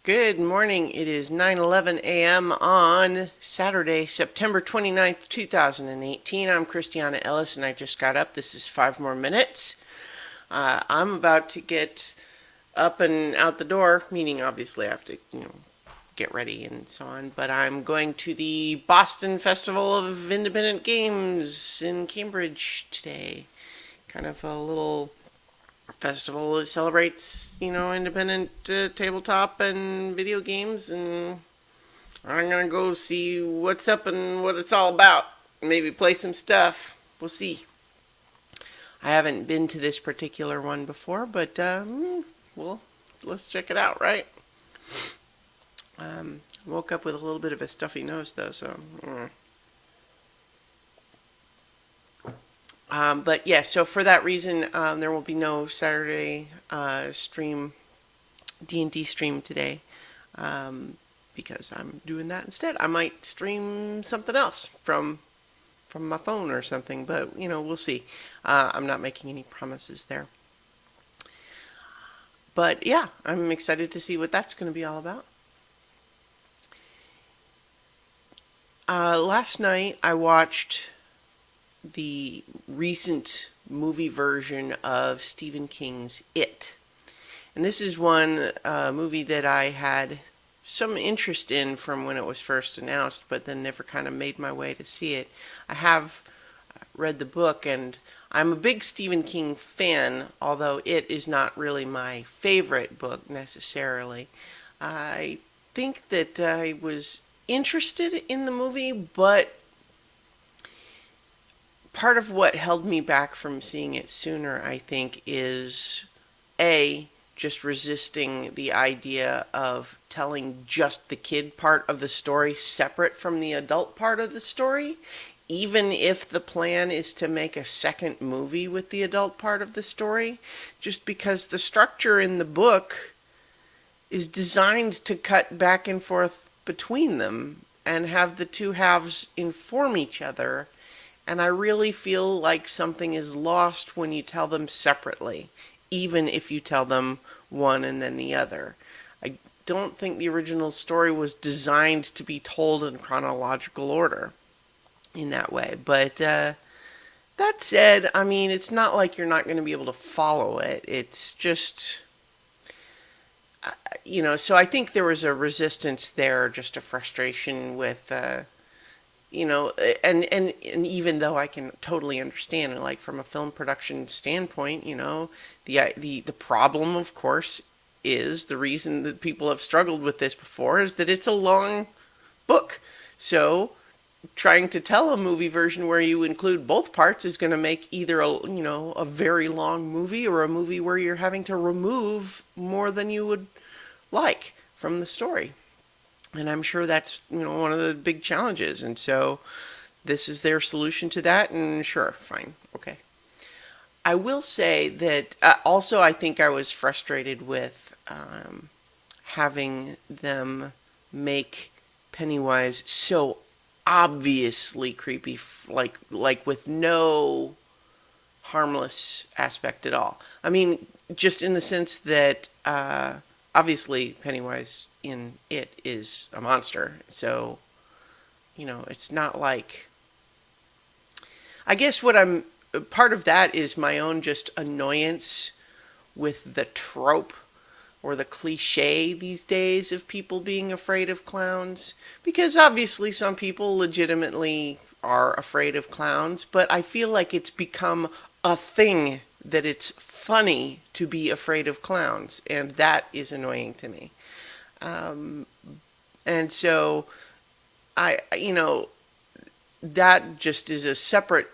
Good morning. It is 9:11 a.m. on Saturday, September 29th, 2018. I'm Christiana Ellis and I just got up. This is 5 more minutes. I'm about to get up and out the door, meaning obviously I have to, get ready and so on, but I'm going to the Boston Festival of Independent Games in Cambridge today. Kind of a little festival that celebrates, independent tabletop and video games, and I'm gonna go see what's up and what it's all about. Maybe play some stuff. We'll see. I haven't been to this particular one before, but well, let's check it out, right? Woke up with a little bit of a stuffy nose though, so. But yeah, so for that reason, there will be no Saturday stream, D&D stream today, because I'm doing that instead. I might stream something else from my phone or something, but we'll see. I'm not making any promises there. But yeah, I'm excited to see what that's going to be all about. Last night I watched the recent movie version of Stephen King's It. And this is one movie that I had some interest in from when it was first announced, but then never kind of made my way to see it. I have read the book, and I'm a big Stephen King fan, although It is not really my favorite book necessarily. I think that I was interested in the movie, but part of what held me back from seeing it sooner, I think, is just resisting the idea of telling just the kid part of the story separate from the adult part of the story, even if the plan is to make a second movie with the adult part of the story, just because the structure in the book is designed to cut back and forth between them and have the two halves inform each other. And I really feel like something is lost when you tell them separately, even if you tell them one and then the other. I don't think the original story was designed to be told in chronological order in that way. But that said, I mean, it's not like you're not going to be able to follow it. It's just, so I think there was a resistance there, just a frustration with and even though I can totally understand it, like from a film production standpoint, the problem, of course, is the reason that people have struggled with this before is that it's a long book. So trying to tell a movie version where you include both parts is going to make either a very long movie or a movie where you're having to remove more than you would like from the story. And I'm sure that's, one of the big challenges. And so this is their solution to that. And sure, fine. Okay. I will say that also I think I was frustrated with having them make Pennywise so obviously creepy, like with no harmless aspect at all. I mean, just in the sense that obviously Pennywise in It is a monster, so it's not like, I guess what I'm part of that is my own just annoyance with the trope or the cliche these days of people being afraid of clowns, because obviously some people legitimately are afraid of clowns, but I feel like it's become a thing that it's funny to be afraid of clowns, and that is annoying to me. And so that just is a separate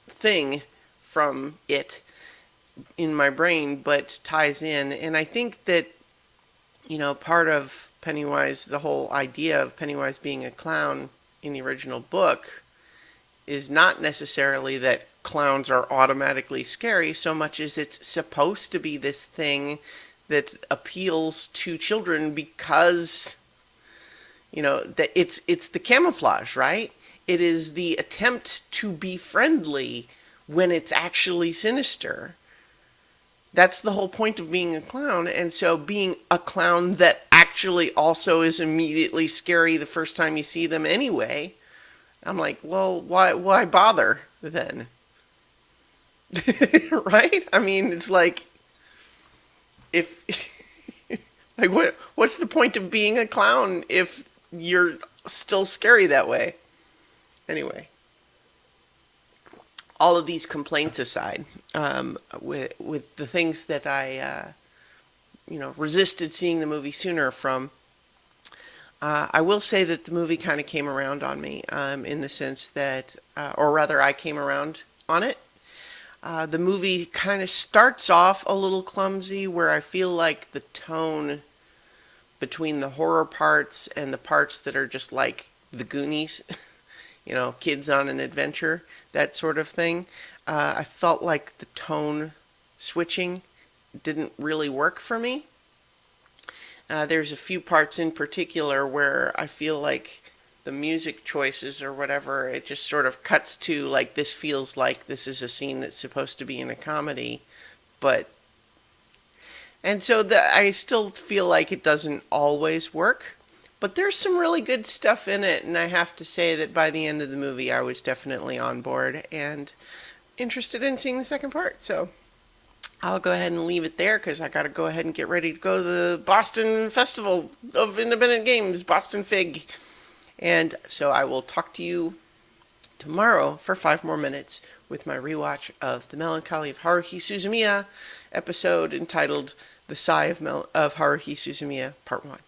thing from It in my brain, but ties in. And I think that, part of Pennywise, the whole idea of Pennywise being a clown in the original book is not necessarily that clowns are automatically scary so much as it's supposed to be this thing that appeals to children because that it's the camouflage, right? It is the attempt to be friendly when it's actually sinister. That's the whole point of being a clown. And so being a clown that actually also is immediately scary the first time you see them anyway, I'm like, well, why bother then? Right? I mean, it's like if like what's the point of being a clown if you're still scary that way? Anyway, all of these complaints aside, with the things that I resisted seeing the movie sooner from, I will say that the movie kind of came around on me, in the sense that, or rather, I came around on it. The movie kind of starts off a little clumsy, where I feel like the tone between the horror parts and the parts that are just like the Goonies, kids on an adventure, that sort of thing. I felt like the tone switching didn't really work for me. There's a few parts in particular where I feel like the music choices or whatever, it just sort of cuts to like this feels like this is a scene that's supposed to be in a comedy, but and so I still feel like it doesn't always work. But there's some really good stuff in it, and I have to say that by the end of the movie, I was definitely on board and interested in seeing the second part. So I'll go ahead and leave it there because I got to go ahead and get ready to go to the Boston Festival of Independent Games, BostonFIG. And so I will talk to you tomorrow for 5 more minutes with my rewatch of The Melancholy of Haruhi Suzumiya, episode entitled The Sigh of Haruhi Suzumiya, Part 1.